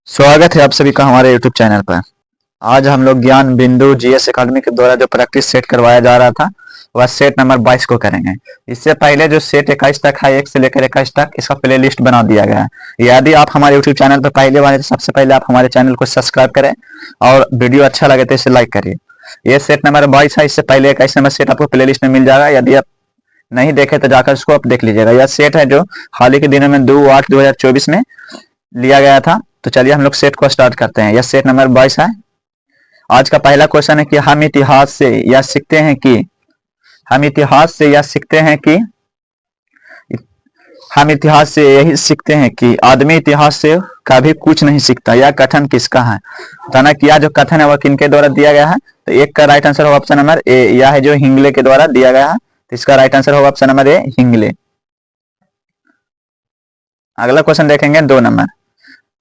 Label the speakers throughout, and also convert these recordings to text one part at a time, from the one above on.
Speaker 1: स्वागत है आप सभी का हमारे YouTube चैनल पर। आज हम लोग ज्ञान बिंदु जीएस एकेडमी के द्वारा जो प्रैक्टिस सेट करवाया जा रहा था वह सेट नंबर 22 को करेंगे। इससे पहले जो सेट 21 तक है, 1 से लेकर 21 तक, इसका प्ले लिस्ट बना दिया गया है। यदि आप हमारे YouTube चैनल पर पहले बार हैं तो सबसे पहले आप हमारे चैनल को सब्सक्राइब करें और वीडियो अच्छा लगे तो इसे लाइक करिए। ये सेट नंबर 22 है। इससे पहले 21 नंबर सेट आपको प्ले लिस्ट में मिल जाएगा। यदि आप नहीं देखे तो जाकर उसको आप देख लीजिएगा। यह सेट है जो हाल ही के दिनों में 2/8/2024 में लिया गया था। तो चलिए हम लोग सेट को स्टार्ट करते हैं। यह सेट नंबर 22 है। आज का पहला क्वेश्चन है कि हम इतिहास से यह सीखते हैं कि हम इतिहास से यही सीखते हैं कि आदमी इतिहास से कभी कुछ नहीं सीखता। यह कथन किसका है? बताना कि यह जो कथन है वह किनके द्वारा दिया गया है। तो एक का राइट आंसर होगा ऑप्शन नंबर ए, यह है जो हिंगले के द्वारा दिया गया है। तो इसका राइट आंसर होगा ऑप्शन नंबर ए, हिंगले। अगला क्वेश्चन देखेंगे 2 नंबर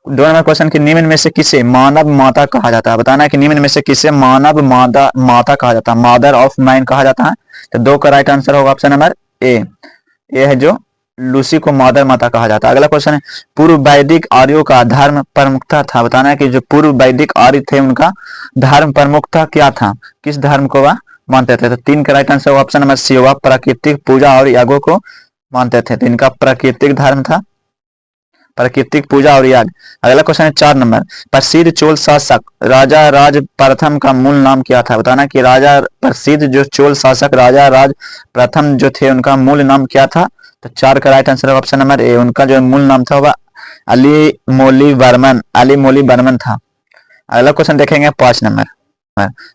Speaker 1: क्वेश्चन की निम्न में से किसे मानव माता कहा जाता है? बताना कि निम्न में से किसे मानव माता कहा जाता है, मदर ऑफ मैन कहा जाता है। तो 2 का राइट आंसर होगा ऑप्शन नंबर ए, ये है जो लूसी को मदर माता कहा जाता है। अगला क्वेश्चन है पूर्व वैदिक आर्यों का धर्म प्रमुखता था। बताना है कि जो पूर्व वैदिक आर्य थे उनका धर्म प्रमुखता क्या था, किस धर्म को वह मानते थे? तो 3 का राइट आंसर होगा ऑप्शन नंबर सी, वह प्राकृतिक पूजा और यागों को मानते थे। तो इनका प्राकृतिक धर्म था, प्राकृतिक पूजा और याग। अगला क्वेश्चन है 4 नंबर प्रसिद्ध चोल शासक राजा राज प्रथम का मूल नाम क्या था? बताना कि राजा प्रसिद्ध जो चोल शासक राजा राज प्रथम जो थे उनका मूल नाम क्या था? तो 4 का राइट आंसर है ऑप्शन नंबर ए, उनका जो मूल नाम था वह अली मोली वर्मन था। अगला क्वेश्चन देखेंगे 5 नंबर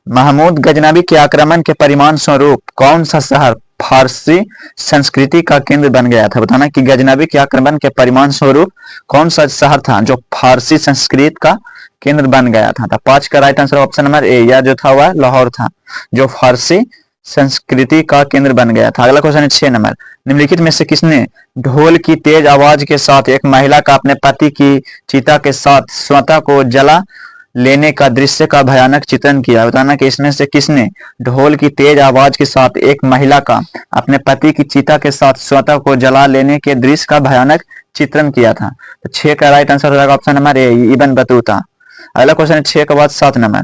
Speaker 1: महमूद गजनबी के आक्रमण के परिणाम स्वरूप कौन सा शहर फारसी संस्कृति का केंद्र बन गया था? बताना कि गजनबी के आक्रमण के परिणाम स्वरूप कौन सा शहर था जो फारसी संस्कृति का केंद्र बन गया था? तो 5 का राइट आंसर ऑप्शन नंबर ए, यह जो था वह लाहौर था, जो फारसी संस्कृति का केंद्र बन गया था। अगला क्वेश्चन है 6 नंबर निम्नलिखित में से किसने ढोल की तेज आवाज के साथ एक महिला का अपने पति की चिता के साथ स्वतः को जला लेने का दृश्य का भयानक चित्रण किया? बताना कि इसमें से किसने ढोल की तेज आवाज के साथ एक महिला का अपने पति की चिता के साथ स्वतः को जला लेने के दृश्य का भयानक चित्रण किया था? तो 6 का राइट आंसर हो जाएगा ऑप्शन नंबर ए, इब्न बतूता। अगला क्वेश्चन है 6 के बाद 7 नंबर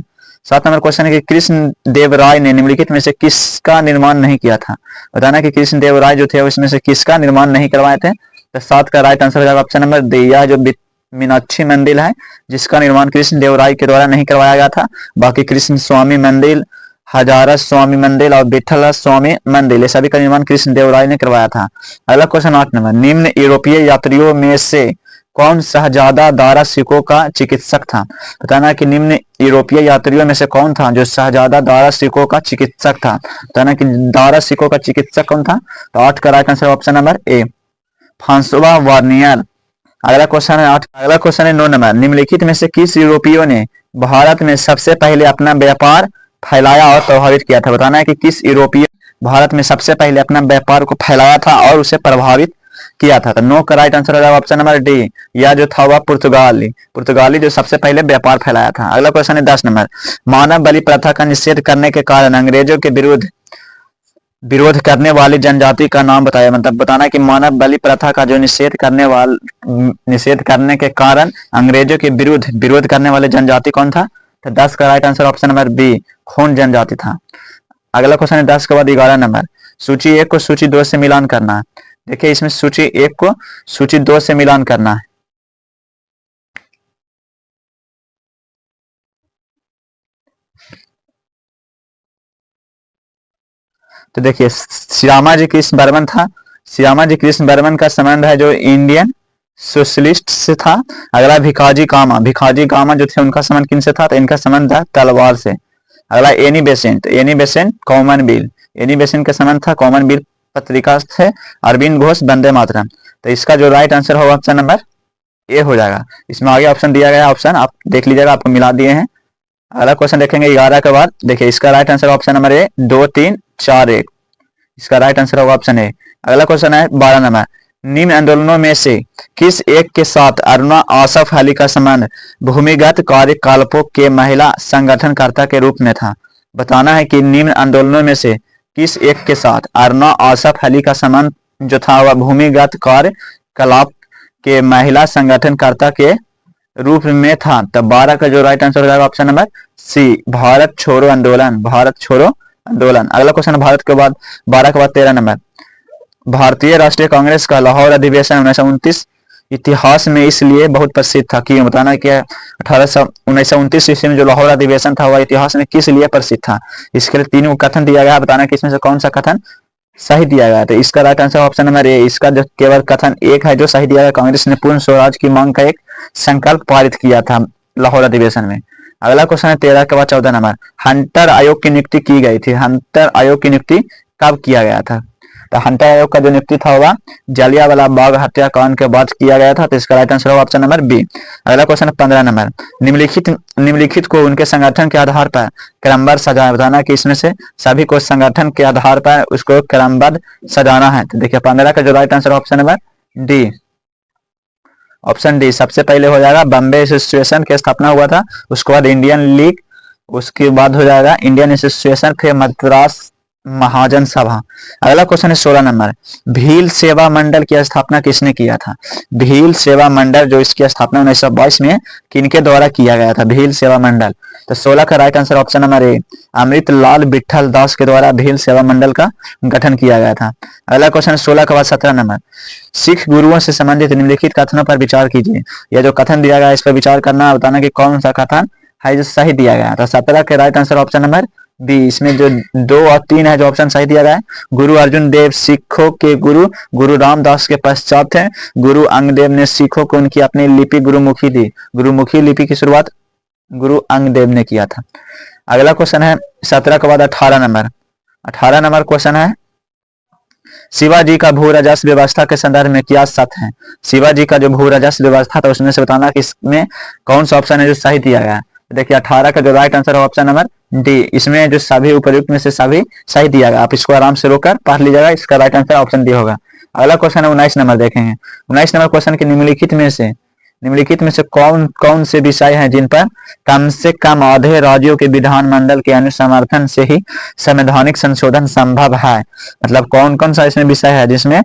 Speaker 1: क्वेश्चन है कि कृष्ण देव राय ने निम्नलिखित में से किसका निर्माण नहीं किया था? बताना कि कृष्ण देव राय जो थे उसमें से किसका निर्माण नहीं करवाए थे? तो 7 का राइट आंसर हो जाएगा ऑप्शन नंबर डी, यह जो मीनाक्षी मंदिर है जिसका निर्माण कृष्ण देव राय के द्वारा नहीं करवाया गया था। बाकी कृष्ण स्वामी मंदिर, हजारा स्वामी मंदिर और विठल स्वामी मंदिर, ये सभी का निर्माण कृष्ण देव राय ने करवाया था। अगला क्वेश्चन 8 नंबर निम्न यूरोपीय यात्रियों में से कौन शहजादा दारा सिको का चिकित्सक था? बताना कि निम्न यूरोपीय यात्रियों में से कौन था जो शहजादा दारा सिको का चिकित्सक था? बताना कि दारा सिको का चिकित्सक कौन था? तो 8 का right answer option number A, Francois Warnier. अगला क्वेश्चन है 9 नंबर निम्नलिखित में से किस यूरोपीय ने भारत में सबसे पहले अपना व्यापार फैलाया और प्रभावित किया था? बताना है कि किस यूरोपीय भारत में सबसे पहले अपना व्यापार को फैलाया था और उसे प्रभावित किया था? तो 9 का राइट आंसर हो जाएगा ऑप्शन नंबर डी, यह जो था वह पुर्तगाली जो सबसे पहले व्यापार फैलाया था। अगला क्वेश्चन है 10 नंबर मानव बलि प्रथा का निषेध करने के कारण अंग्रेजों के विरोध करने वाली जनजाति का नाम बताया। मतलब बताना कि मानव बलि प्रथा का जो निषेध करने के कारण अंग्रेजों के विरोध करने वाले जनजाति कौन था? तो 10 का right answer option number B, खून जनजाति था। अगला क्वेश्चन है 10 के बाद 11 नंबर सूची 1 को सूची 2 से मिलान करना है। देखिए इसमें सूची 1 को सूची 2 से मिलान करना है। तो देखिए श्यामाजी कृष्ण बर्मन था, श्यामाजी कृष्ण बर्मन का संबंध है जो इंडियन सोशलिस्ट से था। अगला भिखाजी कामा जो थे उनका संबंध किनसे था? तो इनका संबंध था तलवार से। अगला एनी बेसेंट कॉमनवेल्थ का संबंध था कॉमनवेल्थ पत्रिका से। अरविंद घोष वंदे मातरम। तो इसका जो राइट आंसर होगा ऑप्शन नंबर ए हो जाएगा। इसमें आगे ऑप्शन दिया गया, ऑप्शन आप देख लीजिएगा, आपको मिला दिए हैं। अगला क्वेश्चन देखेंगे 11 के बाद। देखिए इसका राइट आंसर ऑप्शन नंबर ए, 2 3 4 1, इसका राइट आंसर होगा ऑप्शन ए। अगला क्वेश्चन है 12 नंबर निम्न आंदोलनों में से किस एक के साथ अरुणा आसफ अली का संबंध भूमिगत कार्यकलापों के महिला संगठनकर्ता के रूप में था? बताना है कि निम्न आंदोलनों में से किस एक के साथ अरुणा आसफ अली का संबंध जो था वह भूमिगत कार्यकलाप के महिला संगठनकर्ता के रूप में था। तब 12 का जो राइट आंसर हो जाएगा ऑप्शन नंबर सी, भारत छोड़ो आंदोलन, भारत छोड़ो आंदोलन। अगला क्वेश्चन भारत के बाद 12 के बाद 13 नंबर, भारतीय राष्ट्रीय कांग्रेस का लाहौर अधिवेशन 1929 इतिहास में इसलिए बहुत प्रसिद्ध था कि बताना क्या, 1929 ईस्वी में जो लाहौर अधिवेशन था वह इतिहास में किस लिए प्रसिद्ध था। इसके लिए तीनों कथन दिया गया, बताना कि इसमें से कौन सा कथन सही दिया गया। तो इसका राइट आंसर ऑप्शन नंबर ए, इसका जो केवल कथन एक है जो सही दिया गया, कांग्रेस ने पूर्ण स्वराज की मांग का एक संकल्प पारित किया था लाहौर अधिवेशन में। अगला क्वेश्चन है 13 के बाद 14 नंबर, हंटर आयोग की नियुक्ति की गई थी। हंटर आयोग की नियुक्ति कब किया गया था। तो हंटर आयोग का जो नियुक्ति था वह जलियांवाला बाग हत्याकांड के बाद किया गया था। तो इसका राइट आंसर होगा ऑप्शन नंबर बी। अगला क्वेश्चन 15 नंबर, निम्नलिखित को उनके संगठन के आधार पर क्रमबद्ध सजाए। बताना कि इसमें से सभी को संगठन के आधार पर उसको क्रमबद्ध सजाना है। तो देखिए 15 का जो right answer option number D, option D सबसे पहले हो जाएगा बॉम्बे एसोसिएशन की स्थापना हुआ था, उसके बाद इंडियन लीग, उसके बाद हो जाएगा इंडियन एसोसिएशन, फिर मद्रास महाजन सभा। अगला क्वेश्चन है 16 नंबर, भील सेवा मंडल की स्थापना किसने किया था। भील सेवा मंडल जो इसकी स्थापना 1922 में किनके द्वारा किया गया था, भील सेवा मंडल। तो 16 का right answer option number A, Amritlal Vithal Das के द्वारा भील सेवा मंडल का गठन किया गया था। अगला क्वेश्चन 16 के बाद 17 नंबर, सिख गुरुओं से संबंधित निम्नलिखित कथनों पर विचार कीजिए। यह जो कथन दिया गया है इस पर विचार करना, बताना कि कौन सा कथन है जो सही दिया गया। तो 17 के right answer option number B, इसमें जो 2 और 3 है जो ऑप्शन सही दिया गया है। गुरु अर्जुन देव सिखों के गुरु, गुरु रामदास के पश्चात थे। गुरु अंगदेव ने सिखों को उनकी अपनी लिपि गुरुमुखी दी। गुरुमुखी लिपि की शुरुआत गुरु अंगदेव ने किया था। अगला क्वेश्चन है 17 के बाद 18 नंबर, 18 नंबर क्वेश्चन है, शिवाजी का भू राजस्व व्यवस्था के संदर्भ में क्या सत्य है। शिवाजी का जो भू राजस्व व्यवस्था था उसमें से बताना कि इसमें कौन सा ऑप्शन है जो सही दिया गया है। देखिए 18 का जो राइट आंसर है ऑप्शन नंबर डी, इसमें जो सभी उपर्युक्त में से सभी सही दिया गया। आप इसको आराम से रोकर पढ़ लीजिएगा, इसका राइट आंसर ऑप्शन डी होगा। अगला क्वेश्चन है 19 नंबर, देखेंगे 19 नंबर क्वेश्चन के निम्नलिखित में से कौन कौन से विषय हैं जिन पर कम से कम आधे राज्यों के विधानमंडल के अनुसमर्थन से ही संवैधानिक संशोधन संभव है। मतलब कौन कौन सा इसमें विषय है जिसमें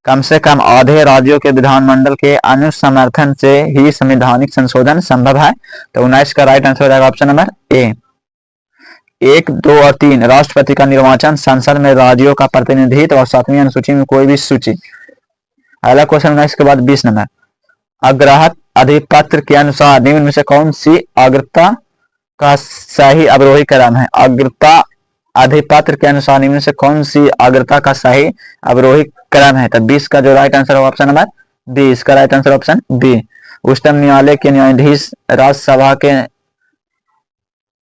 Speaker 1: कम से कम आधे राज्यों के विधानमंडल के अनुसमर्थन से ही संवैधानिक संशोधन संभव है। तो 19 का राइट आंसर हो जाएगा ऑप्शन नंबर ए, 1, 2 और 3, राष्ट्रपति का निर्वाचन, संसद में राज्यों का प्रतिनिधित्व और 7वीं अनुसूची में कोई भी सूची। अगला क्वेश्चन 19 के बाद 20 नंबर, अग्रहत अधिपत्र के अनुसार निम्न में से कौन सी अग्रता का सही अवरोही क्रम है। अग्रता अधिपत्र के अनुसार निम्न से कौन सी अग्रता का सही अवरोही क्रम है। तो 20 का जो राइट आंसर है ऑप्शन नंबर बी, इसका राइट आंसर ऑप्शन बी, उच्चतम न्यायालय के न्यायाधीश, राज्यसभा के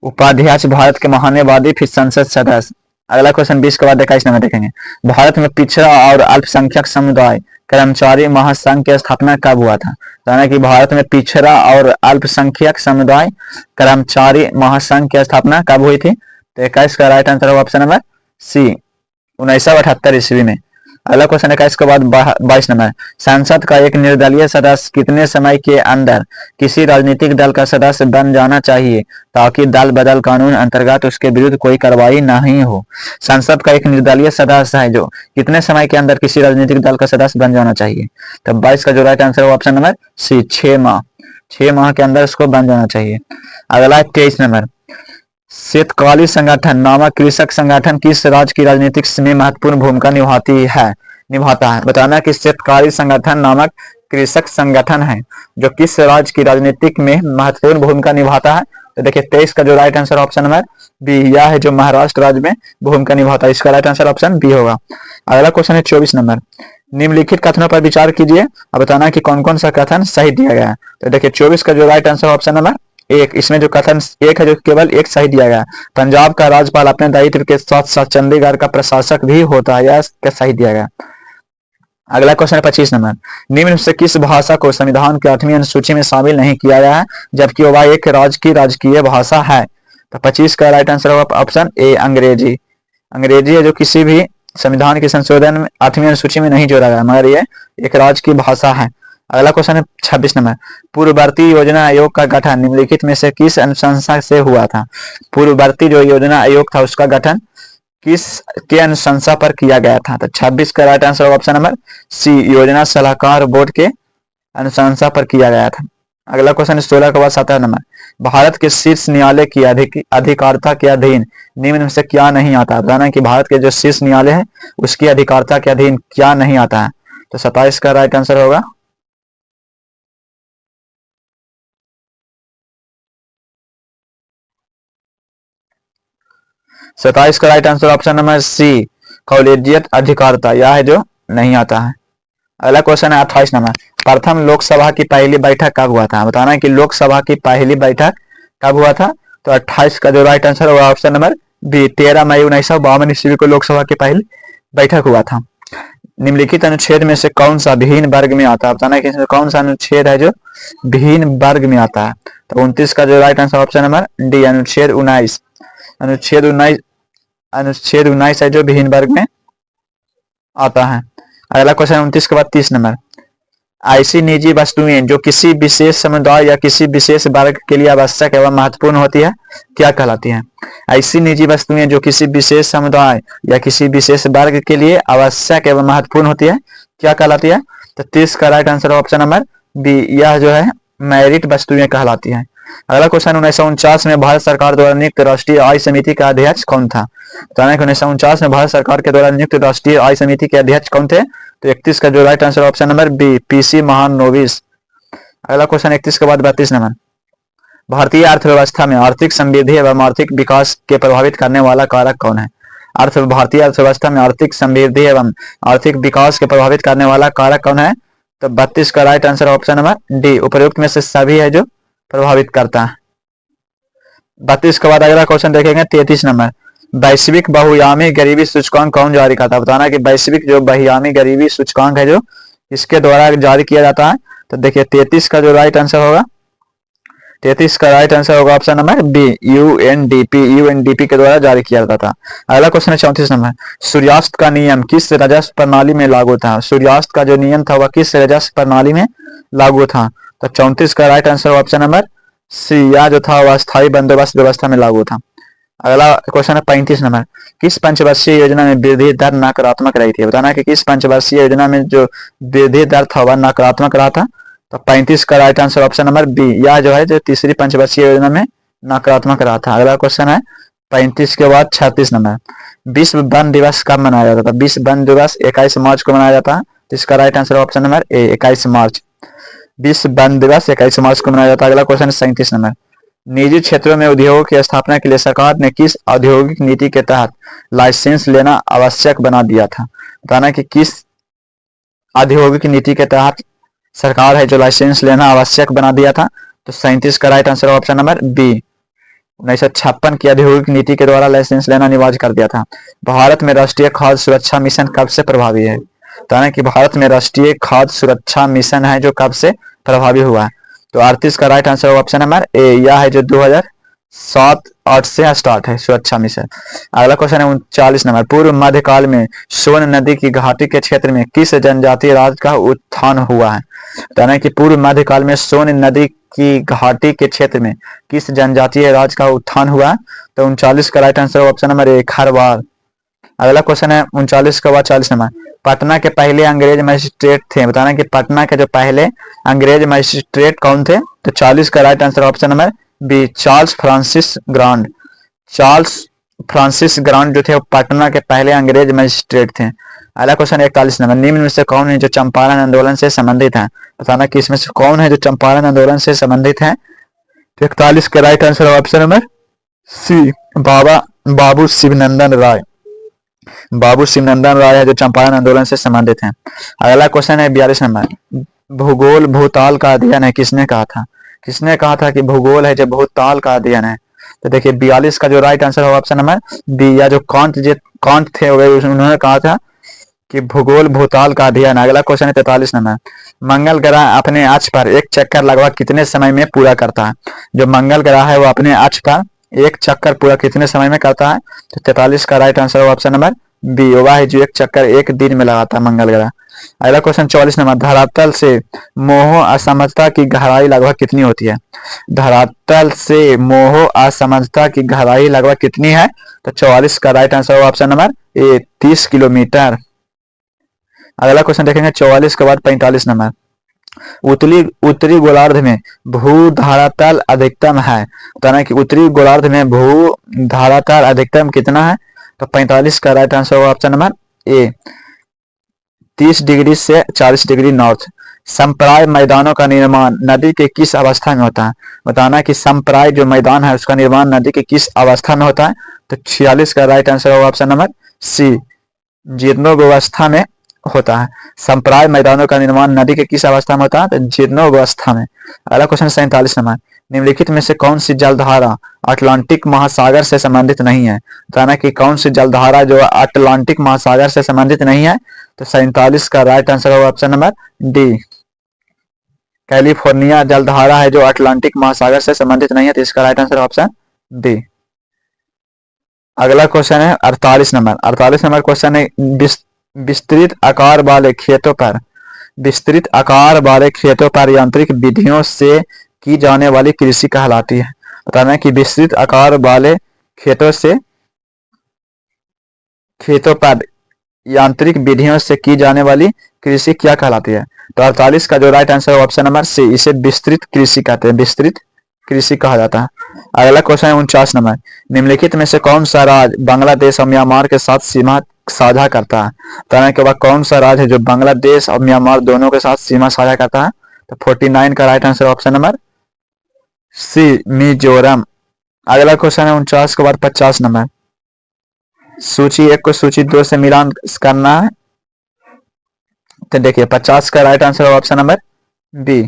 Speaker 1: उपाध्यक्ष, भारत के महान्यायवादी, फिर संसद सदस्य। अगला क्वेश्चन 20 के बाद 21 नंबर देखेंगे, भारत में पिछड़ा और अल्पसंख्यक समुदाय कर्मचारी महासंघ की स्थापना कब हुआ था। यानी कि भारत में पिछड़ा और अल्पसंख्यक समुदाय कर्मचारी महासंघ की स्थापना कब हुई थी। तो 21 का राइट आंसर होगा ऑप्शन नंबर सी, 1978 ईस्वी में। अगला क्वेश्चन 21 के बाद 22 नंबर, संसद का एक निर्दलीय सदस्य कितने समय के अंदर किसी राजनीतिक दल का सदस्य बन जाना चाहिए ताकि दल बदल कानून अंतर्गत उसके विरुद्ध कोई कार्रवाई नहीं हो। संसद का एक निर्दलीय सदस्य है जो कितने समय के अंदर किसी राजनीतिक दल का सदस्य बन जाना चाहिए। तो 22 का जो राइट आंसर है ऑप्शन नंबर सी, 6 माह, 6 माह के अंदर उसको बन जाना चाहिए। अगला 23 नंबर, शेतकाली संगठन नामक कृषक संगठन किस राज्य की राजनीति में महत्वपूर्ण भूमिका निभाता है। बताना कि शेतकारी संगठन नामक कृषक संगठन है जो किस राज्य की राजनीति में महत्वपूर्ण भूमिका निभाता है। तो देखिए 23 का जो right answer option number B, यह है जो महाराष्ट्र राज्य में भूमिका निभाता है। इसका राइट आंसर ऑप्शन बी होगा। अगला क्वेश्चन है 24 नंबर, निम्नलिखित कथनों पर विचार कीजिए और बताना कि कौन कौन सा कथन सही दिया गया है। तो देखिए 24 का जो राइट आंसर ऑप्शन नंबर एक, इसमें जो कथन एक है जो केवल एक सही दिया गया, पंजाब का राज्यपाल अपने दायित्व के साथ साथ चंडीगढ़ का प्रशासक भी होता है, यह सही दिया गया। अगला क्वेश्चन है 25 नंबर, निम्न से किस भाषा को संविधान की 8वीं अनुसूची में शामिल नहीं किया गया है जबकि वह एक राज्य की राजकीय भाषा है। तो 25 का राइट आंसर होगा ऑप्शन ए, अंग्रेजी। अंग्रेजी है जो किसी भी संविधान के संशोधन में 8वीं अनुसूची में नहीं जोड़ा गया मगर यह एक राज्य की भाषा है। अगला क्वेश्चन है 26 नंबर, पूर्ववर्ती योजना आयोग का गठन निम्नलिखित में से किस अनुशंसा से हुआ था। पूर्ववर्ती जो योजना आयोग था उसका गठन किस के अनुशंसा पर किया गया था। तो 26 का right answer option number C, योजना सलाहकार बोर्ड के अनुशंसा पर किया गया था। अगला क्वेश्चन 16 के बाद 17 नंबर, भारत के शीर्ष न्यायालय की अधिकारिता के अधीन निम्न में से क्या नहीं आता है? बताना है कि भारत के जो शीर्ष न्यायालय है उसकी अधिकारिता के अधीन क्या नहीं आता है? तो 27 का राइट आंसर होगा 27 का right answer option number C, collegiate अधिकारिता, यह है जो नहीं आता है। अगला क्वेश्चन है 28 नंबर, प्रथम लोकसभा की पहली बैठक कब हुआ था? बताना है कि लोकसभा की पहली बैठक कब हुआ था? तो 28 का जो राइट आंसर होगा ऑप्शन नंबर बी, 13 मई 1952 ईस्वी को लोकसभा की पहली बैठक हुआ था। निम्नलिखित अनुच्छेद में से कौन सा विहीन वर्ग में आता है? बताना है कि इसमें कौन सा अनुच्छेद है जो विहीन वर्ग में आता है? तो 29 का जो right answer option number D, अनुच्छेद 19। अनुच्छेद 19 है जो विहीन वर्ग में आता है। अगला क्वेश्चन 29 के बाद 30 नंबर, ऐसी निजी वस्तुएं जो किसी विशेष समुदाय या किसी विशेष वर्ग के लिए आवश्यक एवं महत्वपूर्ण होती है क्या कहलाती हैं? ऐसी निजी वस्तुएं जो किसी विशेष समुदाय या किसी विशेष वर्ग के लिए आवश्यक एवं महत्वपूर्ण होती है क्या कहलाती है? तो 30 का right answer option number B, यह जो है मेरिट वस्तुएं कहलाती हैं। अगला क्वेश्चन 1949 में भारत सरकार द्वारा नियुक्त राष्ट्रीय आय समिति का अध्यक्ष कौन था? बताना है कि 1949 में भारत सरकार के द्वारा नियुक्त राष्ट्रीय आय समिति के अध्यक्ष कौन थे? तो 31 का जो right answer option number B, PC Mahalanobis. अगला क्वेश्चन 31 के बाद 32 नंबर, भारतीय अर्थव्यवस्था में आर्थिक समृद्धि एवं आर्थिक विकास के प्रभावित करने वाला कारक कौन है? भारतीय अर्थव्यवस्था में आर्थिक समृद्धि एवं आर्थिक विकास के प्रभावित करने वाला कारक कौन है? तो 32 का right answer option number D, उपरोक्त में से सभी है जो प्रभावित करता है। 32 के बाद अगला क्वेश्चन देखेंगे 33 नंबर, वैश्विक बहुआयामी गरीबी सूचकांक कौन जारी करता है? बताना कि वैश्विक जो बहुआयामी गरीबी सूचकांक है जो इसके द्वारा जारी किया जाता है? तो देखिए 33 का जो राइट आंसर होगा, 33 का राइट आंसर होगा ऑप्शन नंबर बी, यूएनडीपी के द्वारा जारी किया जाता था। अगला क्वेश्चन है 34 नंबर, सूर्यास्त का नियम किस राजस्व प्रणाली में लागू था? सूर्यास्त का जो नियम था वह किस राजस्व प्रणाली में लागू था? तो 34 का right answer option number C, यह जो था वह स्थायी बंदोबस्त व्यवस्था में लागू था। अगला क्वेश्चन है 35 नंबर, किस पंचवर्षीय योजना में वृद्धि दर नकारात्मक रही थी? बताना कि किस पंचवर्षीय योजना में जो वृद्धि दर था वह नकारात्मक रहा था? तो 35 का right answer option number B, यह जो है जो तीसरी पंचवर्षीय योजना में नकारात्मक रहा था। अगला क्वेश्चन है 35 के बाद 36 नंबर, विश्व वन दिवस कब मनाया जाता था? विश्व वन दिवस 21 मार्च को मनाया जाता है। तो इसका राइट आंसर ऑप्शन नंबर ए, 21 मार्च। विश्व वन दिवस 21 मार्च को मनाया जाता है। अगला क्वेश्चन है 37 नंबर, निजी क्षेत्रों में उद्योगों की स्थापना के लिए सरकार ने किस औद्योगिक नीति के तहत लाइसेंस लेना आवश्यक बना दिया था? बताना कि किस औद्योगिक नीति के तहत सरकार है जो लाइसेंस लेना आवश्यक बना दिया था? तो 37 का right answer option number B, 1956 की औद्योगिक नीति के द्वारा लाइसेंस लेना अनिवार्य कर दिया था। भारत में राष्ट्रीय खाद्य सुरक्षा मिशन कब से प्रभावी है? बताना कि भारत में राष्ट्रीय खाद्य सुरक्षा मिशन है जो कब से प्रभावी हुआ है? तो 38 का राइट आंसर ऑप्शन नंबर ए, यह है जो 2007-8 से स्टार्ट है सुरक्षा मिशन। अगला क्वेश्चन है 39 नंबर, पूर्व मध्यकाल में सोन नदी की घाटी के क्षेत्र में किस जनजातीय राज्य का उत्थान हुआ है? बताना कि पूर्व मध्यकाल में सोन नदी की घाटी के क्षेत्र में किस जनजातीय राज्य का उत्थान हुआ है? तो 39 का right answer option number A, Kharwad. अगला क्वेश्चन है 39 के बाद 40 नंबर, पटना के पहले अंग्रेज मजिस्ट्रेट थे? बताना कि पटना के जो पहले अंग्रेज मजिस्ट्रेट कौन थे? तो 40 का right answer option number B, Charles Francis Grant. Charles Francis Grant जो थे वो पटना के पहले अंग्रेज मजिस्ट्रेट थे। अगला क्वेश्चन 41 नंबर, निम्न में से कौन है जो चंपारण आंदोलन से संबंधित है? बताना कि इसमें से कौन है जो चंपारण आंदोलन से संबंधित है? तो 41 का right answer option number C, Babu Shivnandan Rai. Babu Shivnandan Rai है जो चंपारण आंदोलन से संबंधित हैं। अगला क्वेश्चन है 42 नंबर, भूगोल भूताल का अध्ययन है किसने कहा था? किसने कहा था कि भूगोल है जो भूताल का अध्ययन है? तो देखिए 42 का जो राइट आंसर होगा ऑप्शन नंबर बी, या जो कांट थे उन्होंने कहा था कि भूगोल भूताल का अध्ययन। अगला क्वेश्चन है 43 नंबर, मंगल ग्रह अपने अक्ष पर एक चक्कर लगभग कितने समय में पूरा करता है? जो मंगल ग्रह है वो अपने अक्ष पर एक चक्कर पूरा कितने समय में करता है? तो 43 का right answer option number B, वह है जो एक चक्कर एक दिन में लगाता है मंगल ग्रह। अगला क्वेश्चन 44 नंबर, धरातल से मोह असमझता की गहराई लगभग कितनी होती है? धरातल से मोह असमझता की गहराई लगभग कितनी है? तो 44 का राइट आंसर ऑप्शन नंबर ए, 30 किलोमीटर। अगला क्वेश्चन देखेंगे 44 के बाद 45 नंबर, उत्तरी उत्तरी गोलार्ध में भू धरातल अधिकतम है, बताना कि उत्तरी गोलार्ध में भू धरातल अधिकतम कितना है? तो 45 का राइट आंसर होगा ऑप्शन नंबर ए, 30 डिग्री से 40 डिग्री नॉर्थ। संप्राय मैदानों का निर्माण नदी के किस अवस्था में होता है? बताना कि संप्राय जो मैदान है उसका निर्माण नदी के किस अवस्था में होता है? तो 46 का राइट आंसर होगा ऑप्शन नंबर सी, जीर्णोवस्था में होता है। संप्राय मैदानों का निर्माण नदी के किस अवस्था में होता है? तो जीर्णोवस्था में। अगला क्वेश्चन 47 नंबर, निम्नलिखित में से कौन सी जलधारा अटलांटिक महासागर से संबंधित नहीं है? बताना कि कौन सी जलधारा जो अटलांटिक महासागर से संबंधित नहीं है? तो 47 का राइट आंसर होगा ऑप्शन नंबर डी, कैलिफोर्निया जलधारा है जो अटलांटिक महासागर से संबंधित नहीं है, तो इसका राइट आंसर ऑप्शन डी। अगला क्वेश्चन है 48 नंबर। 48 नंबर क्वेश्चन है, विस्तृत आकार वाले खेतों पर, विस्तृत आकार वाले खेतों पर यांत्रिक विधियों से की जाने वाली कृषि कहलाती है। बताना कि विस्तृत आकार वाले खेतों पर यांत्रिक विधियों से की जाने वाली कृषि क्या कहलाती है? तो 48 का जो राइट आंसर है ऑप्शन नंबर सी, इसे विस्तृत कृषि कहते हैं, विस्तृत कृषि कहा जाता है। अगला क्वेश्चन है 49 नंबर, निम्नलिखित में से कौन सा राज्य बांग्लादेश और म्यांमार के साथ सीमा साझा करता है? बताने के बाद कौन सा राज्य है जो बांग्लादेश और म्यांमार दोनों के साथ सीमा साझा करता है? तो 49 का right answer option number C, Mizoram. अगला क्वेश्चन है 49 के बाद 50 नंबर, सूची 1 को सूची 2 से मिलान करना है। तो देखिए 50 का राइट आंसर है option number B,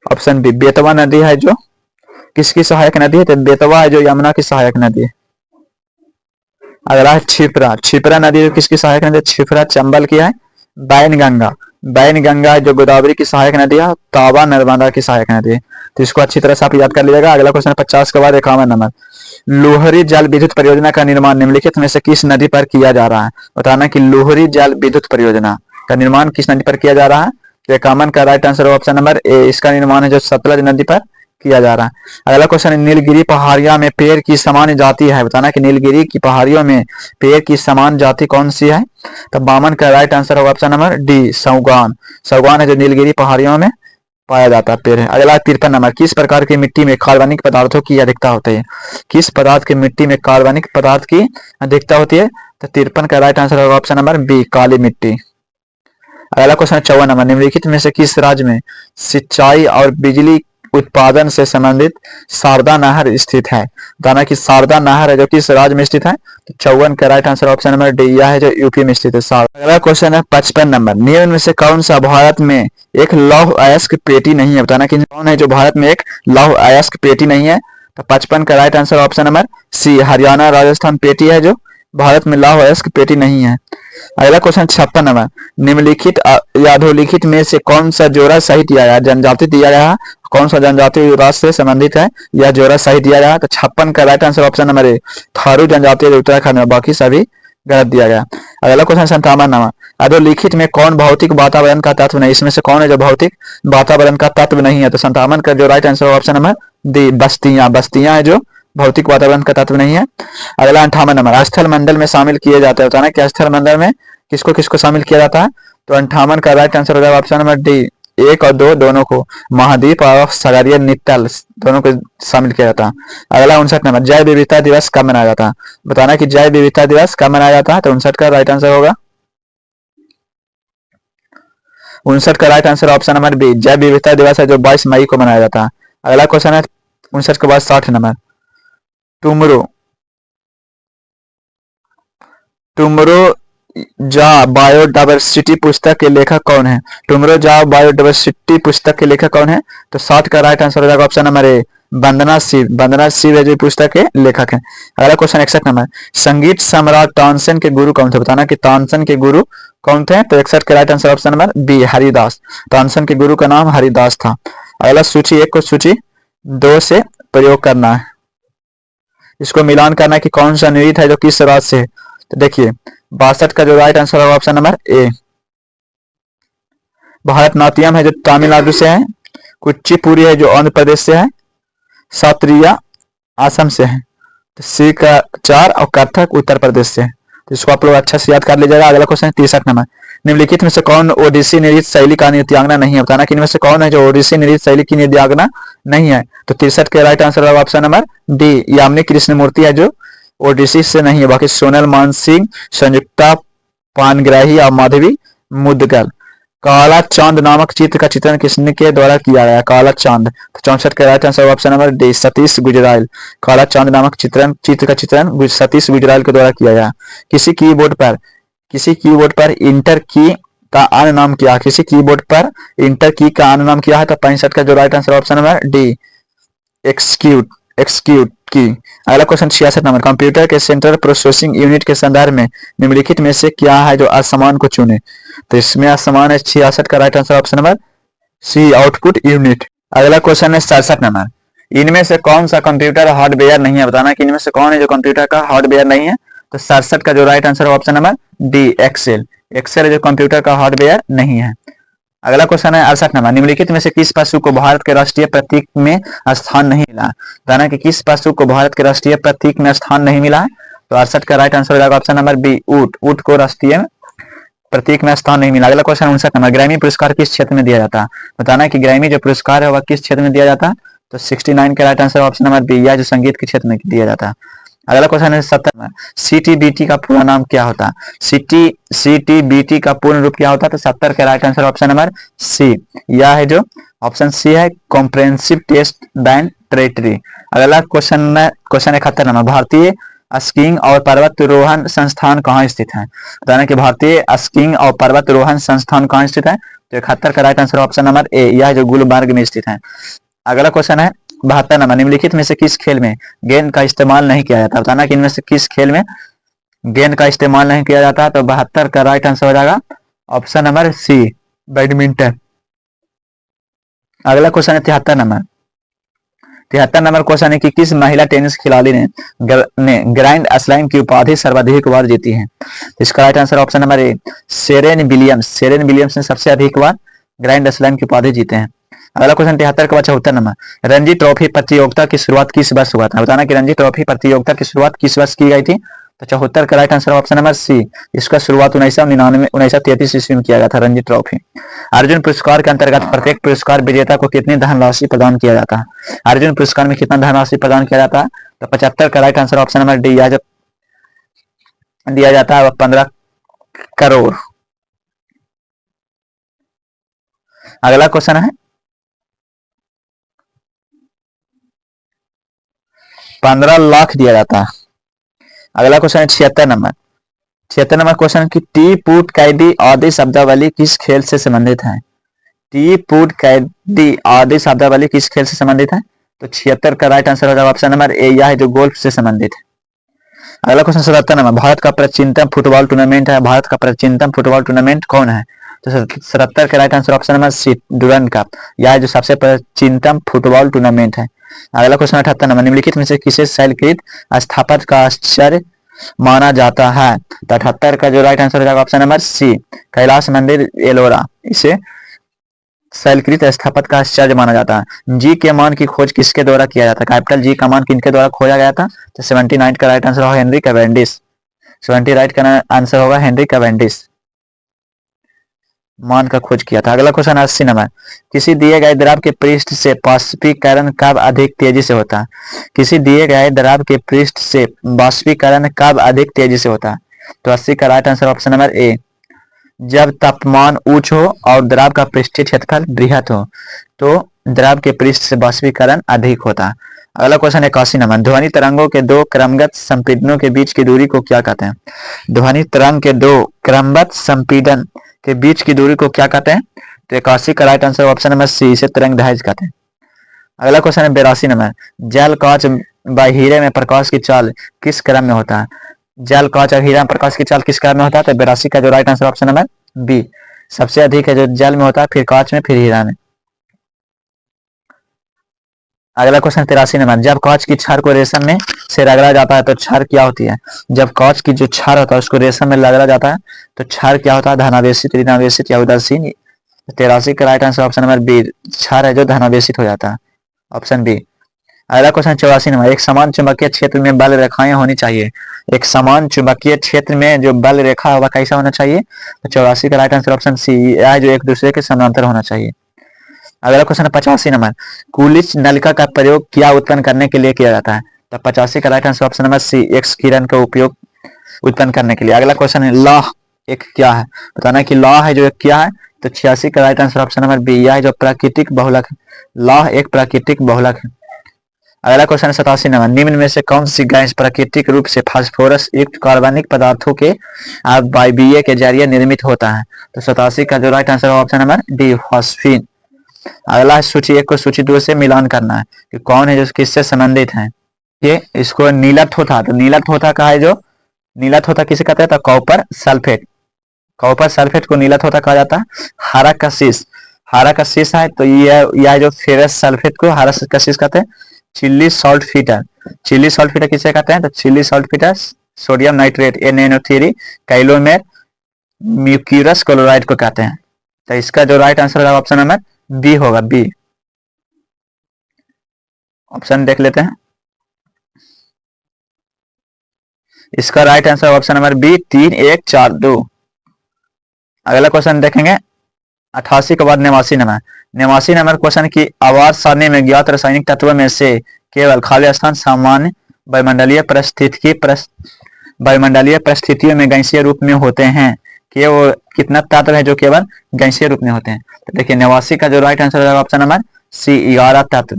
Speaker 1: option B, Betwa नदी है जो किसकी सहायक नदी है? तो बेतवा है जो यमुना की सहायक नदी है। अगला है क्षिप्रा, क्षिप्रा नदी जो किसकी सहायक नदी है? क्षिप्रा चंबल की है। बैनगंगा, बैनगंगा जो गोदावरी की सहायक नदी है, तावा नर्मदा की सहायक नदी है। तो इसको अच्छी तरह से आप याद कर लीजिएगा। अगला क्वेश्चन 50 के बाद 51 नंबर, लोहरी जल विद्युत परियोजना का निर्माण निम्नलिखित में से किस नदी पर किया जा रहा है? बताना कि लोहरी जल विद्युत परियोजना का निर्माण किस नदी पर किया जा रहा है? तो 51 का राइट आंसर ऑप्शन नंबर ए, इसका निर्माण है जो सतलज नदी पर किया जा रहा है। अगला क्वेश्चन है, नीलगिरी पहाड़िया में पेड़ की समान जाति है? बताना कि नीलगिरी की पहाड़ियों में पेड़ की समान जाति कौन सी है? तो 52 का राइट आंसर होगा ऑप्शन नंबर डी, सागौन। सागौन है जो नीलगिरी पहाड़ियों में पाया जाता है पेड़ है। अगला 53 नंबर, किस प्रकार की मिट्टी में कार्बनिक पदार्थों की अधिकता होती है? किस पदार्थ की मिट्टी में कार्बनिक पदार्थ की अधिकता होती है? तो 53 का राइट आंसर होगा ऑप्शन नंबर बी, काली मिट्टी। अगला क्वेश्चन 54 नंबर, निम्नलिखित में से किस राज्य में सिंचाई और बिजली उत्पादन से संबंधित शारदा नहर स्थित है? बताना कि शारदा नहर है जो किस राज्य में स्थित है? तो 54 का right answer option number D, यह है जो यूपी में स्थित है। अगला क्वेश्चन है 55 नंबर, निम्न में से कौन सा भारत में एक लौह अयस्क पेटी नहीं है? बताना कि कौन है जो भारत में एक लौह अयस्क पेटी नहीं है? तो 55 का right answer option number C, Haryana Rajasthan पेटी है जो भारत में लौह अयस्क पेटी नहीं है। अगला क्वेश्चन 56 नंबर, निम्नलिखित अधोलिखित में से कौन सा जोड़ा सही दिया गया, जनजाति दिया गया है? कौन सा जनजाति राष्ट्र से संबंधित है यह जोड़ा सही दिया गया? तो 56 का राइट आंसर ऑप्शन नंबर ए, थारू जनजाति उत्तराखंड में, बाकी सभी गलत दिया गया। अगला क्वेश्चन 57 नंबर, अधोलिखित में कौन भौतिक वातावरण का तत्व नहीं? इसमें से कौन है जो भौतिक वातावरण का तत्व नहीं है? तो 57 का जो right answer option number D, बस्तियां। बस्तियां है जो भौतिक वातावरण का तत्व नहीं है। अगला 58 नंबर, स्थल मंडल में शामिल किए जाते हैं? बताना कि स्थल मंडल में किसको किसको शामिल किया जाता है? तो 58 का राइट आंसर हो जाएगा ऑप्शन नंबर डी, 1 और 2 दोनों को, महाद्वीप और सागरीय नित्तल दोनों को शामिल किया जाता है। अगला 59 नंबर, जैव विविधता दिवस कब मनाया जाता है? बताना कि जैव विविधता दिवस कब मनाया जाता है? तो 59 का राइट आंसर होगा 59 का right answer option number B, जैव विविधता दिवस है जो 22 मई को मनाया जाता है। अगला क्वेश्चन है 59 के बाद 60 नंबर, टुमरो जा बायोडायवर्सिटी पुस्तक के लेखक कौन है? टुमरो जा बायोडायवर्सिटी पुस्तक के लेखक कौन है? तो 60 का राइट आंसर हो जाएगा ऑप्शन नंबर ए, वंदना शिव। वंदना शिव है जो पुस्तक के लेखक है। अगला क्वेश्चन 61 नंबर, संगीत सम्राट तानसेन के गुरु कौन थे? बताना कि तानसेन के गुरु कौन थे? तो 61 का right answer option number B, Haridas. Tansen के गुरु का नाम हरिदास था। अगला सूची 1 को सूची 2 से प्रयोग करना है, इसको मिलान करना है कि कौन सा नृत्य है जो किस राज्य से है। तो देखिए 62 का जो राइट आंसर होगा ऑप्शन नंबर ए, भारतनाट्यम है जो तमिलनाडु से है, कुचिपुड़ी है जो आंध्र प्रदेश से है, सात्रिया असम से है, तो सी का 4 और कथक उत्तर प्रदेश से है। तो इसको आप लोग अच्छा से याद कर लीजिएगा। अगला क्वेश्चन 63 नंबर, निम्नलिखित में से कौन ओडिसी नृत्य शैली का नृत्यांगना नहीं है? बताना कि इनमें से कौन है जो ओडिसी नृत्य शैली की नृत्यांगना नहीं है। तो 63 के राइट आंसर होगा option number D, Yamini Krishnamurthy है जो ओडिसी से नहीं है। बाकी सोनल मानसिंह, संयुक्ता पानग्राही और माधवी मुदगल। काला चांद नामक चित्र का चित्रण किसने के द्वारा किया गया? काला चांद। तो 64 का right answer option number D, Satish Gujral. काला चांद नामक चित्र का चित्रण सतीश गुजराल के द्वारा किया गया। किसी कीबोर्ड पर इंटर की का अन्य नाम क्या? किसी कीबोर्ड पर इंटर की का अन्य नाम क्या है? तो 65 का जो right answer option number D, execute की। अगला क्वेश्चन 66 नंबर, कंप्यूटर के सेंट्रल प्रोसेसिंग यूनिट के संदर्भ में निम्नलिखित में से क्या है जो असमान को चुने? तो इसमें असमान है 66 का right answer option number C, output unit. अगला क्वेश्चन है 67 नंबर, इनमें से कौन सा कंप्यूटर हार्डवेयर नहीं है? बताना कि इनमें से कौन है जो कंप्यूटर का हार्डवेयर नहीं है? तो 67 का जो राइट आंसर है option number D, Excel. Excel जो कंप्यूटर का हार्डवेयर नहीं है। अगला क्वेश्चन है 68 नंबर, निम्नलिखित में से किस पशु को भारत के राष्ट्रीय प्रतीक में स्थान नहीं मिला? बताना कि किस पशु को भारत के राष्ट्रीय प्रतीक में स्थान नहीं मिला है? तो 68 का राइट आंसर हो जाएगा ऑप्शन नंबर बी, ऊंट। ऊंट को राष्ट्रीय प्रतीक में स्थान नहीं मिला। अगला क्वेश्चन 59 नंबर, ग्रैमी पुरस्कार किस क्षेत्र में दिया जाता है? बताना कि ग्रैमी जो पुरस्कार है वह किस क्षेत्र में दिया जाता है? तो 69 का right answer option number B, यह जो संगीत के क्षेत्र में दिया जाता है। अगला क्वेश्चन है 70 में, सीटीबीटी का पूरा नाम क्या होता है? सीटीबीटी का पूर्ण रूप क्या होता है? तो 70 का right answer option number C, यह है जो ऑप्शन सी है, कॉम्प्रिहेंसिव टेस्ट बैंड टेरिटरी। अगला क्वेश्चन 71 नंबर, भारतीय स्कीइंग और पर्वतारोहण संस्थान कहाँ स्थित है? बताना कि भारतीय स्कीइंग और पर्वतारोहण संस्थान कहाँ स्थित है? तो 71 का राइट आंसर ऑप्शन नंबर ए, यह जो गुलबर्ग में स्थित है। अगला क्वेश्चन है 72 नंबर, निम्नलिखित में से किस खेल में गेंद का इस्तेमाल नहीं किया जाता? बताना कि इनमें से किस खेल में गेंद का इस्तेमाल नहीं किया जाता? तो 72 का राइट आंसर हो जाएगा ऑप्शन नंबर सी, बैडमिंटन। अगला क्वेश्चन है 73 नंबर, 73 नंबर क्वेश्चन है कि किस महिला टेनिस खिलाड़ी ने ग्रैंड स्लैम की उपाधि सर्वाधिक बार जीती है? इसका right answer option number A, Serena Williams. Serena Williams ने सबसे अधिक बार ग्रैंड स्लैम की उपाधि जीते हैं। अगला क्वेश्चन 73 का 74 नंबर, रणजी ट्रॉफी प्रतियोगिता की शुरुआत किस वर्ष हुआ था? बताना कि रणजी ट्रॉफी प्रतियोगिता की शुरुआत किस वर्ष की गई थी? तो 74 का right answer option number C, इसका शुरुआत 1933 ईस्वी में किया गया था रणजी ट्रॉफी। अर्जुन पुरस्कार के अंतर्गत प्रत्येक पुरस्कार विजेता को कितनी धनराशि प्रदान किया जाता है? अर्जुन पुरस्कार में कितना धनराशि प्रदान किया जाता है? तो 75 का right answer option number D, जब दिया जाता है 15 करोड़। अगला क्वेश्चन है 15 लाख दिया जाता है। अगला क्वेश्चन है 76 नंबर, 76 नंबर क्वेश्चन की टी पुट कैदी आदि शब्दावली किस खेल से संबंधित है? टी पुट कैदी आदि शब्दावली किस खेल से संबंधित है? तो 76 का राइट आंसर हो जाएगा ऑप्शन नंबर ए, यह है जो गोल्फ से संबंधित है। अगला क्वेश्चन 77 नंबर, भारत का प्राचीनतम फुटबॉल टूर्नामेंट है, भारत का प्राचीनतम फुटबॉल टूर्नामेंट कौन है? तो 77 का right answer option number C, Durand cup, यह जो सबसे प्राचीनतम फुटबॉल टूर्नामेंट है। अगला क्वेश्चन 78 नंबर, निम्नलिखित में से किसे शैलकृत स्थापत्य का आश्चर्य माना जाता है? तो 78 का जो राइट आंसर हो जाएगा ऑप्शन नंबर सी, कैलाश मंदिर एलोरा, इसे शैलकृत स्थापत्य का आश्चर्य माना जाता है। जी के मान की खोज किसके द्वारा किया जाता है? कैपिटल जी का मान किनके द्वारा खोजा गया था? तो 79 का राइट आंसर होगा हेनरी कैवेंडिश। 70 राइट का आंसर होगा हेनरी कैवेंडिश, मान का खोज किया था। अगला क्वेश्चन 80 नंबर, किसी दिए गए द्रव के पृष्ठ से बाष्पीकरण कब अधिक तेजी से होता है? किसी दिए गए द्रव के पृष्ठ से बाष्पीकरण कब अधिक तेजी से होता है? तो 80 का राइट आंसर ऑप्शन नंबर ए, जब तापमान उच्च हो और द्रव का पृष्ठीय क्षेत्रफल बृहत हो तो द्रव के पृष्ठ से बाष्पीकरण अधिक होता है। अगला क्वेश्चन 81 नंबर, ध्वनि तरंगों के दो क्रमगत संपीड़नों के बीच की दूरी को क्या कहते हैं? ध्वनि तरंग के दो क्रमगत संपीड़न के बीच की दूरी को क्या कहते हैं? तो 81 का right answer option number C, इसे तरंग दैर्घ्य कहते हैं। अगला क्वेश्चन है 82 नंबर, जल कांच व हीरे में प्रकाश की चाल किस क्रम में होता है? जल कांच और हीरा में प्रकाश की चाल किस क्रम में होता है? तो 82 का जो right answer option number B, सबसे अधिक है जो जल में होता है, फिर कांच में, फिर हीरा में। अगला क्वेश्चन 83 नंबर, जब कांच की छड़ को रेशम में से रगड़ा जाता है तो छड़ क्या होती है? जब कांच की जो छड़ होता है उसको रेशम में रगड़ा जाता है तो छड़ क्या होता है? धनावेशित, ऋणावेशित या उदासीन। 83 का right answer option number B, छड़ है जो धनावेशित हो जाता है, ऑप्शन बी। अगला क्वेश्चन 84 नंबर, एक समान चुंबकीय क्षेत्र में बल रेखाएं होनी चाहिए। एक समान चुंबकीय क्षेत्र में जो बल रेखा होगा कैसा होना चाहिए? तो 84 का राइट आंसर ऑप्शन सी है, जो एक दूसरे के समानांतर होना चाहिए। अगला क्वेश्चन 85 नंबर, कूलिज नलिका का प्रयोग क्या उत्पन्न करने के लिए किया जाता है? तो 85 का right answer option number C, X किरण का उपयोग उत्पन्न करने के लिए। अगला क्वेश्चन है लॉ एक क्या है? बताना कि लॉ है जो एक क्या है? तो 86 का right answer option number B, यह है जो प्राकृतिक बहुलक है। लॉ एक प्राकृतिक बहुलक है। अगला क्वेश्चन है 87 नंबर, निम्न में से कौन सी गैस प्राकृतिक रूप से फास्फोरस युक्त कार्बनिक पदार्थों के वायवीय के जरिए निर्मित होता है? तो 87 का जो राइट आंसर है ऑप्शन नंबर डी, फॉस्फीन। अगला है सूची एक को सूची दो से मिलान करना है कि कौन है जो किससे संबंधित है। ये इसको नीला थोथा, तो नीला थोथा का है जो नीला थोथा किसे कहते हैं? तो कॉपर सल्फेट। कॉपर सल्फेट को नीला थोथा कहा जाता है। हरा कशिश, हरा कशिश है तो यह जो फेरस सल्फेट को हरा कशिश कहते हैं। Chile saltpetre, Chile saltpetre किसे कहते हैं? तो Chile saltpetre sodium nitrate NaNO3 calomel mercurous chloride को कहते हैं। तो इसका जो राइट आंसर होगा ऑप्शन नंबर बी होगा, बी। ऑप्शन देख लेते हैं, इसका right answer option number B 3 1 4 2। अगला क्वेश्चन देखेंगे 88 के बाद 89 नंबर, 89 नंबर क्वेश्चन की आवाज सारणी में ज्ञात रासायनिक तत्वों में से केवल खाली स्थान सामान्य वायुमंडलीय परिस्थितियों में गैसीय रूप में होते हैं कि वो कितना तत्व है जो केवल गैसीय रूप में होते हैं? तो देखिए 89 का जो राइट आंसर होगा ऑप्शन नंबर सी, 11 तत्व।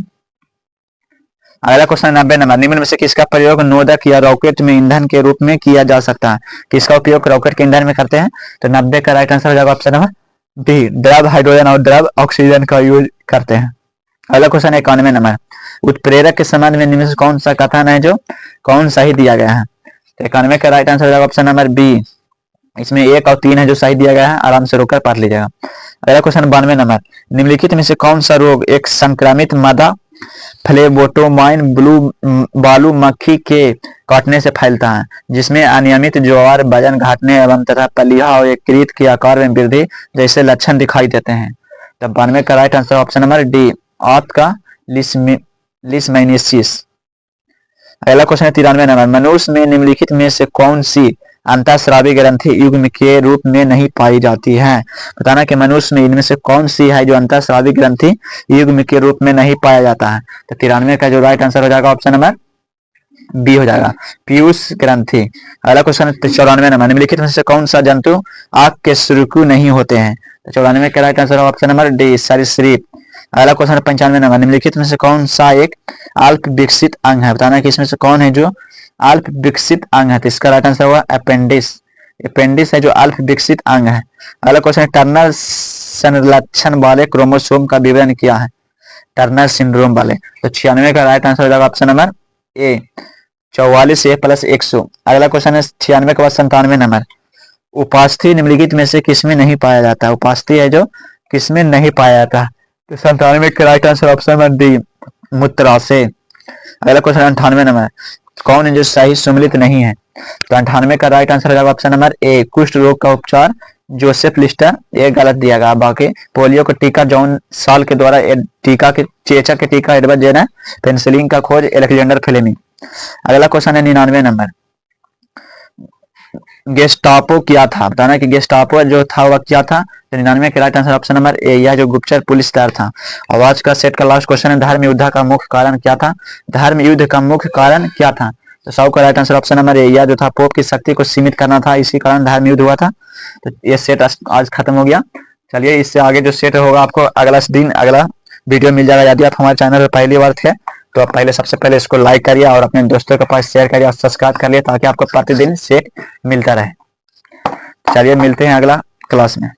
Speaker 1: अगला क्वेश्चन 90 नंबर, निम्न में से किसका प्रयोग नोदक या रॉकेट में ईंधन के रूप में किया जा सकता है? किसका उपयोग रॉकेट के ईंधन में करते हैं? तो 90 का राइट आंसर हो जाएगा ऑप्शन नंबर डी, द्रव हाइड्रोजन और द्रव ऑक्सीजन का यूज करते हैं। अगला क्वेश्चन 91 नंबर, उत्प्रेरक के संबंध में निम्न से कौन सा कथन है जो कौन सही दिया गया है? तो 91 का राइट आंसर हो जाएगा ऑप्शन नंबर बी, इसमें 1 और 3 है जो सही दिया गया है, आराम से रोककर पढ़ लीजिएगा। अगला क्वेश्चन 92 नंबर, निम्नलिखित में से कौन सा रोग एक संक्रमित मादा फ्लेबोटोमाइन बालू मक्खी के काटने से फैलता है, जिसमें अनियमित ज्वार, वजन घटने एवं तथा पलिया और यकृत के आकार में वृद्धि जैसे लक्षण दिखाई देते हैं? तब 92 का right answer option number D, आंत का लिस्मेनियसिस। अगला क्वेश्चन है 93 नंबर, मनुष्य में निम्नलिखित में से कौन सी अंतःस्रावी ग्रंथि युग्म के रूप में नहीं पाई जाती है? बताना कि मनुष्य में इनमें से कौन सी है जो अंतःस्रावी ग्रंथि युग्म के रूप में नहीं पाया जाता है? तो 93 का जो राइट आंसर हो जाएगा ऑप्शन नंबर बी हो जाएगा, पीयूष ग्रंथि। अगला क्वेश्चन 94 नंबर, निम्नलिखित में से कौन सा जंतु आंख के सुरकू नहीं होते हैं? तो 94 का right answer option number D, सरीसृप। अगला क्वेश्चन 95 नंबर, निम्नलिखित में से कौन सा एक अल्प विकसित अंग है? बताना कि इसमें से कौन है जो अल्प विकसित अंग है? तो इसका राइट आंसर होगा अपेंडिस, अपेंडिस है जो अल्प विकसित अंग है। अगला क्वेश्चन है टर्नर संलक्षण वाले क्रोमोसोम का विवरण क्या है? टर्नर सिंड्रोम वाले। तो 96 का राइट आंसर हो जाएगा ऑप्शन नंबर ए, 44 A + 100। अगला क्वेश्चन है 96 के बाद 97 नंबर, उपास्थि निम्नलिखित में से किसमें नहीं पाया जाता? उपास्थि है जो किसमें नहीं पाया जाता? तो 97 का right answer option number D, मूत्राशय। अगला क्वेश्चन 98 नंबर, कौन है जो सही सम्मिलित नहीं है? तो 98 का राइट आंसर हो जाएगा ऑप्शन नंबर ए, कुष्ठ रोग का उपचार जोसेफ लिस्टर, ये गलत दिया गया। बाकी पोलियो का टीका जॉन साल के द्वारा टीका के चेचक के टीका एडवर्ड जेनर, पेनिसिलिन का खोज एलेक्जेंडर फ्लेमिंग। अगला क्वेश्चन है 99 नंबर, गेस्टापो क्या था? बताना कि गेस्टापो जो था वह क्या था? तो 99 के राइट आंसर ऑप्शन नंबर ए, यह जो गुप्तचर पुलिस दल था। और आज का सेट का लास्ट क्वेश्चन है, धर्म युद्ध का मुख्य कारण क्या था? धर्म युद्ध का मुख्य कारण क्या था? तो 100 का राइट आंसर ऑप्शन नंबर ए, यह जो था पोप की शक्ति को सीमित करना था, इसी कारण धर्म युद्ध हुआ था। तो ये सेट आज खत्म हो गया। चलिए इससे आगे जो सेट होगा आपको अगला दिन अगला वीडियो मिल जाएगा। यदि आप हमारे चैनल पर पहली बार थे तो आप पहले सबसे पहले इसको लाइक करिए और अपने दोस्तों के पास शेयर करिए और सब्सक्राइब करिए ताकि आपको प्रतिदिन सेट मिलता रहे। चलिए मिलते हैं अगला क्लास में।